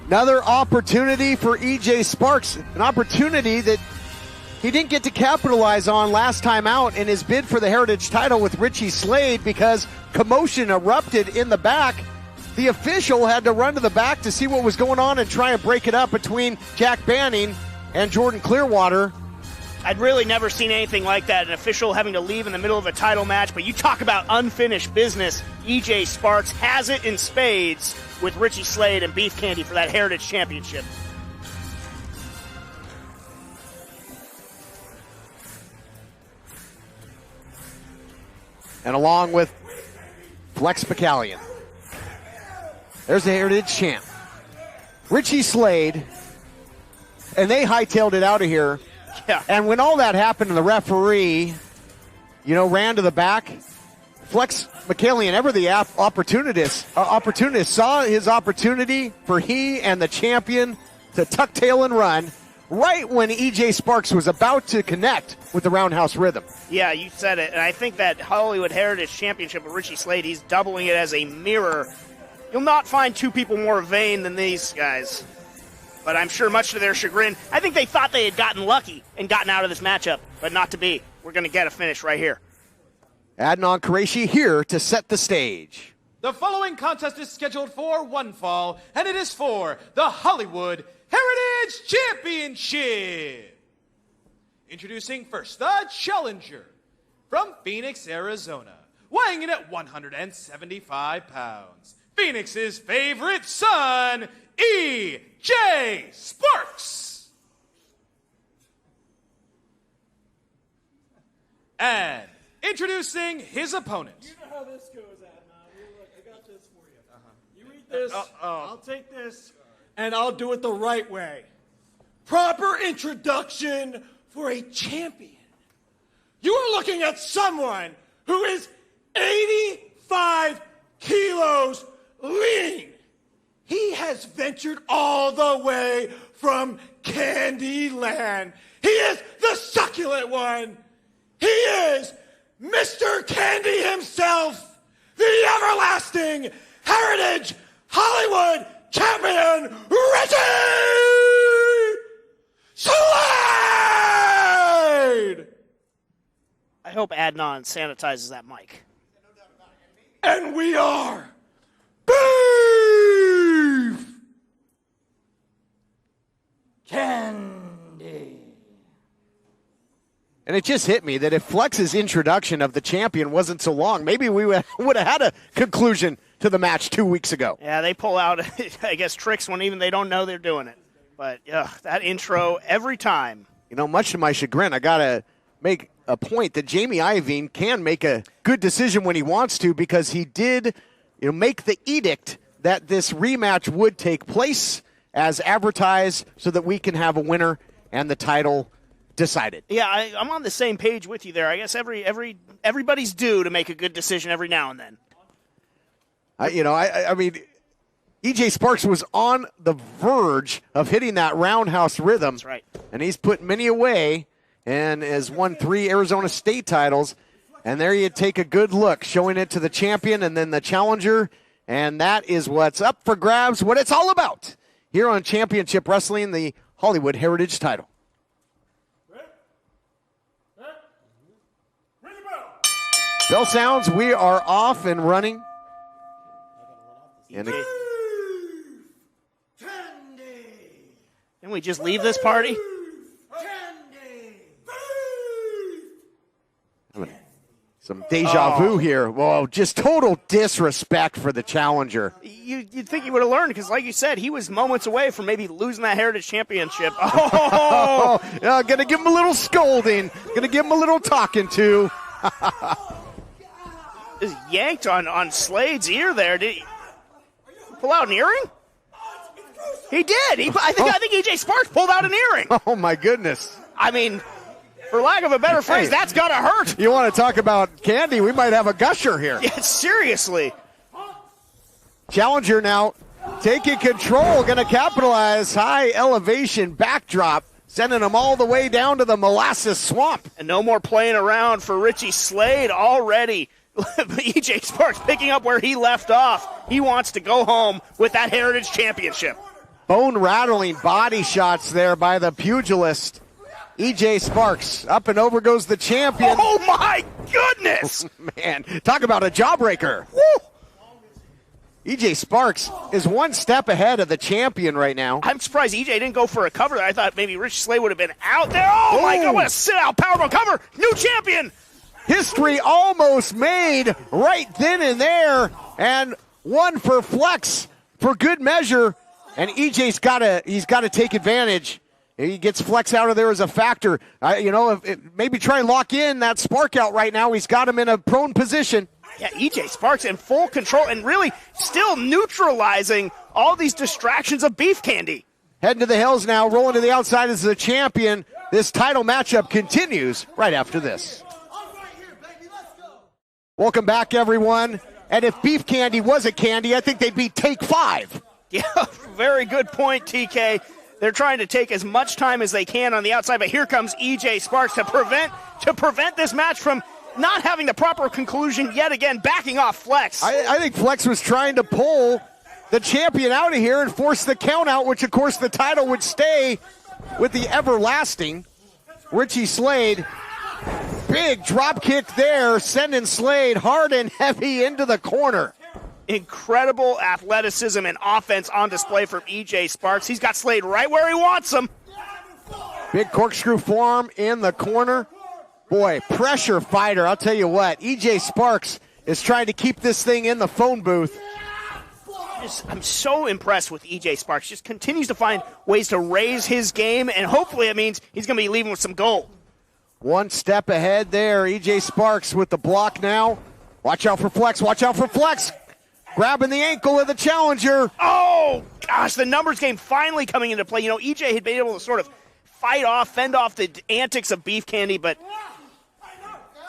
Another opportunity for EJ Sparks, an opportunity that he didn't get to capitalize on last time out in his bid for the Heritage title with Richie Slade because commotion erupted in the back. The official had to run to the back to see what was going on and try and break it up between Jack Banning and Jordan Clearwater. I'd really never seen anything like that, an official having to leave in the middle of a title match. But you talk about unfinished business. EJ Sparks has it in spades with Richie Slade and Beef Candy for that Heritage Championship. And along with Flex Bacallion, there's the Heritage champ, Richie Slade, and they hightailed it out of here. Yeah. And when all that happened and the referee, ran to the back, Flex Bacallion, ever the opportunist, saw his opportunity for he and the champion to tuck tail and run right when EJ Sparks was about to connect with the Roundhouse Rhythm. Yeah, you said it. And I think that Hollywood Heritage Championship with Richie Slade, he's doubling it as a mirror. You'll not find two people more vain than these guys. But I'm sure much to their chagrin, I think they thought they had gotten lucky and gotten out of this matchup, but not to be. We're going to get a finish right here. Adnan Qureshi here to set the stage. The following contest is scheduled for one fall, and it is for the Hollywood Heritage Championship. Introducing first, the challenger from Phoenix, Arizona, weighing in at 175 pounds. Phoenix's favorite son, EJ Sparks. And introducing his opponent. You know how this goes, Adnan. Look, I got this for you. You eat this, I'll take this, and I'll do it the right way. Proper introduction for a champion. You are looking at someone who is 85 kilos lean. He has ventured all the way from Candyland. He is the succulent one. He is Mr. Candy himself, the everlasting Heritage Hollywood Champion, Richie Slade! I hope Adnan sanitizes that mic. And we are Beef Candy. And it just hit me that if Flex's introduction of the champion wasn't so long, maybe we would have had a conclusion to the match 2 weeks ago. Yeah, they pull out, I guess, tricks when even they don't know they're doing it. But that intro every time. Much to my chagrin, I got to make a point that Jamie Iovine can make a good decision when he wants to, because he did make the edict that this rematch would take place as advertised so that we can have a winner and the title decided. Yeah, I'm on the same page with you there. I guess everybody's due to make a good decision every now and then. I mean, EJ Sparks was on the verge of hitting that Roundhouse Rhythm. That's right. And he's put many away and has won 3 Arizona State titles. And there you take a good look, showing it to the champion and then the challenger. And that is what's up for grabs, what it's all about here on Championship Wrestling, the Hollywood Heritage title. Bell sounds, we are off and running. And Can we just leave this party? Some deja vu here. Whoa, just total disrespect for the challenger. You'd think he would have learned, because like you said, he was moments away from maybe losing that Heritage Championship. Oh! Gonna give him a little scolding. Gonna give him a little talking to. Just yanked on Slade's ear there. Did he pull out an earring? He did. I think EJ Sparks pulled out an earring. Oh, my goodness. I mean, for lack of a better phrase, that's got to hurt. You want to talk about candy? We might have a gusher here. Yeah, seriously. Challenger now taking control, going to capitalize. High elevation backdrop, sending them all the way down to the molasses swamp. And no more playing around for Richie Slade already. EJ Sparks picking up where he left off. He wants to go home with that Heritage Championship. Bone-rattling body shots there by the pugilist, EJ Sparks. Up and over goes the champion. Oh, my goodness! Man, talk about a jawbreaker. Woo! EJ Sparks is one step ahead of the champion right now. I'm surprised EJ didn't go for a cover there. I thought maybe Richie Slade would have been out there. Oh, my God, what a sit-out powerbomb cover. New champion. History almost made right then and there, and one for Flex for good measure. And EJ's got to take advantage. He gets Flex out of there as a factor. Maybe try and lock in that Spark out right now. He's got him in a prone position. Yeah, EJ Sparks in full control and really still neutralizing all these distractions of Beef Candy. Heading to the hills now, rolling to the outside as the champion. This title matchup continues right after this. Welcome back, everyone. And if Beef Candy was a candy, I think they'd be take 5. Yeah, very good point, TK. They're trying to take as much time as they can on the outside, but here comes EJ Sparks to prevent this match from not having the proper conclusion yet again, backing off Flex. I think Flex was trying to pull the champion out of here and force the count out, which of course the title would stay with the everlasting Richie Slade. Big drop kick there, sending Slade hard and heavy into the corner. Incredible athleticism and offense on display from EJ Sparks. He's got Slade right where he wants him. Big corkscrew forearm in the corner. Boy, pressure fighter, I'll tell you what. EJ Sparks is trying to keep this thing in the phone booth. I'm so impressed with EJ Sparks. Just continues to find ways to raise his game, and hopefully it means he's going to be leaving with some gold. One step ahead there. EJ Sparks with the block now. Watch out for Flex. Watch out for Flex. Grabbing the ankle of the challenger. Oh, gosh, the numbers game finally coming into play. You know, EJ had been able to sort of fend off the antics of Beef Candy, but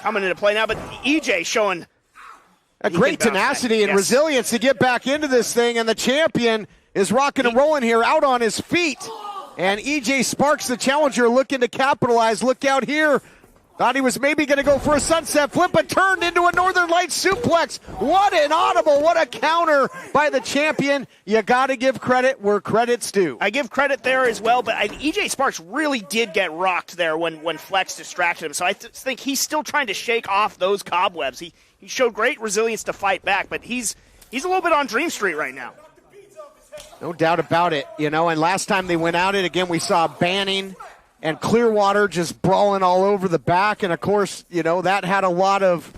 coming into play now. But EJ showing a great tenacity and resilience to get back into this thing, and the champion is rocking and rolling here out on his feet. And EJ Sparks, the challenger, looking to capitalize. Look out here. Thought he was maybe going to go for a sunset flip, but turned into a Northern Lights suplex. What an audible. What a counter by the champion. You got to give credit where credit's due. I give credit there as well, but EJ Sparks really did get rocked there when Flex distracted him. So I think he's still trying to shake off those cobwebs. He showed great resilience to fight back, but he's a little bit on Dream Street right now. No doubt about it, and last time they went at it, again, we saw Banning and Clearwater just brawling all over the back, and of course, that had a lot of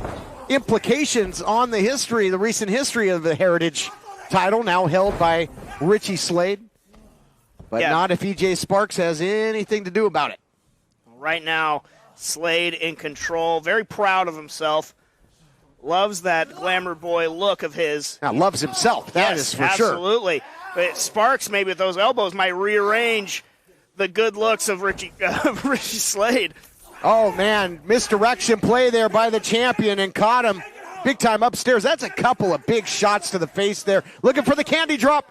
implications on the recent history of the Heritage title, now held by Richie Slade, but not if EJ Sparks has anything to do about it. Right now, Slade in control, very proud of himself. Loves that glamour boy look of his. Now, loves himself, that is for sure. Absolutely. But Sparks, maybe with those elbows, might rearrange the good looks of Richie Slade. Oh, man, misdirection play there by the champion and caught him big time upstairs. That's a couple of big shots to the face there. Looking for the candy drop,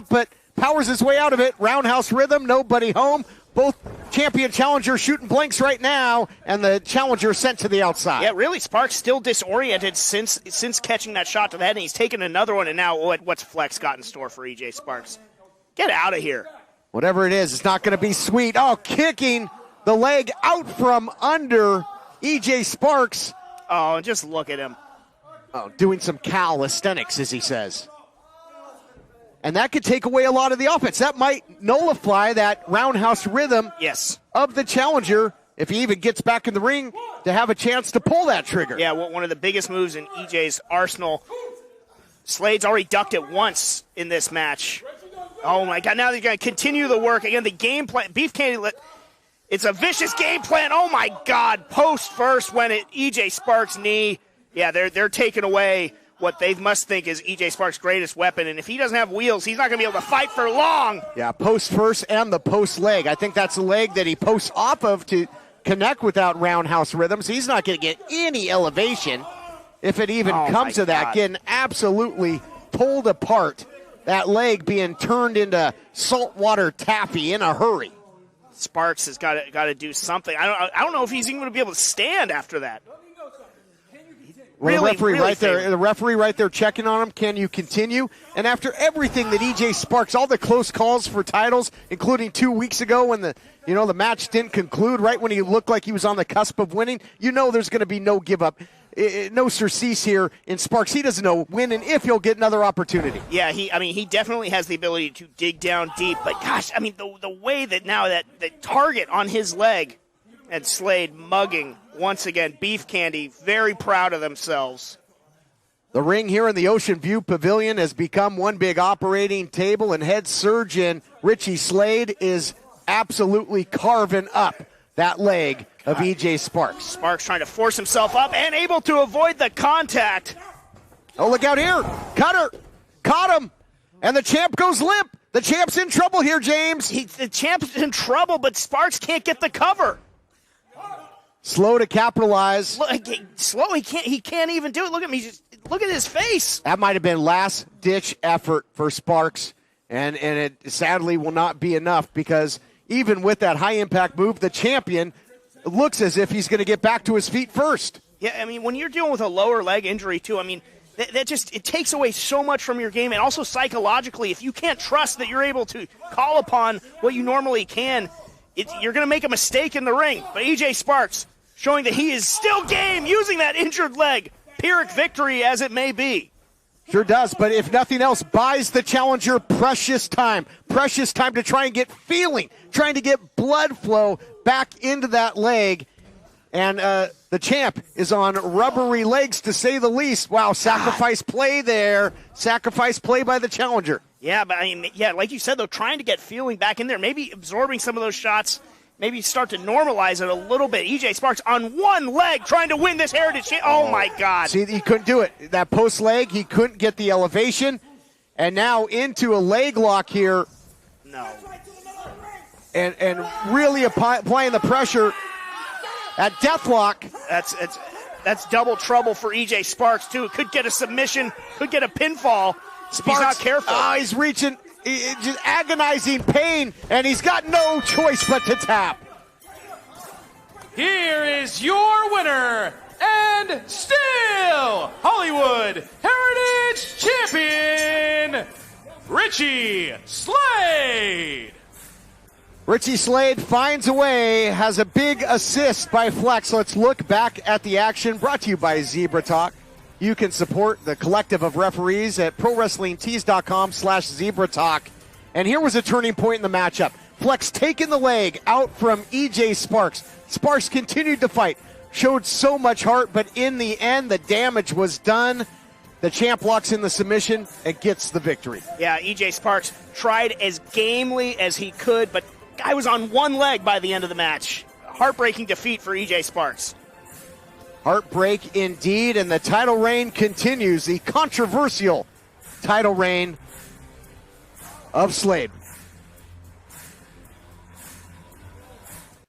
but powers his way out of it. Roundhouse rhythm, nobody home. Both champion challengers shooting blanks right now, and the challenger sent to the outside. Yeah, really, Sparks still disoriented since catching that shot to the head, and he's taken another one, and now what's Flex got in store for EJ Sparks? Get out of here. Whatever it is, it's not going to be sweet. Oh, kicking the leg out from under EJ Sparks. Oh, just look at him. Oh, doing some calisthenics, as he says. And that could take away a lot of the offense. That might nullify that roundhouse rhythm of the challenger if he even gets back in the ring to have a chance to pull that trigger. Yeah, one of the biggest moves in EJ's arsenal. Slade's already ducked it once in this match. Oh, my God. Now they're going to continue the work. Again, the game plan. Beef Candy, it's a vicious game plan. Oh, my God. Post first when EJ Sparks' knee. Yeah, they're taking away what they must think is EJ Sparks' greatest weapon. And if he doesn't have wheels, he's not going to be able to fight for long. Yeah, post first and the post leg. I think that's the leg that he posts off of to connect without roundhouse rhythms. He's not going to get any elevation if it even comes to that. Getting absolutely pulled apart. That leg being turned into saltwater taffy in a hurry. Sparks has got to do something. I don't know if he's even going to be able to stand after that. Well, really, the referee really right there, the referee right there checking on him. Can you continue? And after everything that EJ Sparks, all the close calls for titles, including 2 weeks ago when the match didn't conclude, right when he looked like he was on the cusp of winning, there's going to be no give up. No surcease here in Sparks. He doesn't know when and if he'll get another opportunity. Yeah, he definitely has the ability to dig down deep. But gosh, the way that now that the target on his leg, and Slade mugging once again. Beef Candy very proud of themselves. The ring here in the Ocean View Pavilion has become one big operating table, and head surgeon Richie Slade is absolutely carving up that leg of EJ Sparks. Sparks trying to force himself up and able to avoid the contact. Oh, look out here. Cutter. Caught him. And the champ goes limp. The champ's in trouble here, James. The champ's in trouble, but Sparks can't get the cover. Slow to capitalize. Slow. He can't even do it. Look at me. Just look at his face. That might have been last-ditch effort for Sparks, and it sadly will not be enough because even with that high-impact move, the champion looks as if he's going to get back to his feet first. Yeah, when you're dealing with a lower leg injury, too, that just it takes away so much from your game, and also psychologically, if you can't trust that you're able to call upon what you normally can, you're going to make a mistake in the ring. But EJ Sparks showing that he is still game, using that injured leg. Pyrrhic victory as it may be. Sure does, but if nothing else, buys the challenger precious time to try and get feeling, trying to get blood flow back into that leg. And the champ is on rubbery legs, to say the least. Wow, sacrifice play there. Sacrifice play by the challenger. Yeah, but like you said, though, trying to get feeling back in there, maybe absorbing some of those shots, maybe start to normalize it a little bit. EJ Sparks on one leg trying to win this Heritage. Oh, my God. See, he couldn't do it. That post leg, he couldn't get the elevation. And now into a leg lock here. No. And really applying the pressure at deathlock. That's double trouble for EJ Sparks, too. Could get a submission, could get a pinfall. Sparks, he's not careful. He's reaching. Just agonizing pain, and he's got no choice but to tap. Here is your winner, and still Hollywood Heritage Champion, Richie Slade. Richie Slade finds a way, has a big assist by Flex. Let's look back at the action, brought to you by Zebra Talk. You can support the collective of referees at ProWrestlingTees.com/ZebraTalk. And here was a turning point in the matchup. Flex taking the leg out from EJ Sparks. Sparks continued to fight, showed so much heart, but in the end, the damage was done. The champ locks in the submission and gets the victory. Yeah, EJ Sparks tried as gamely as he could, but guy was on one leg by the end of the match. Heartbreaking defeat for EJ Sparks. Heartbreak indeed, and the title reign continues. The controversial title reign of Slade.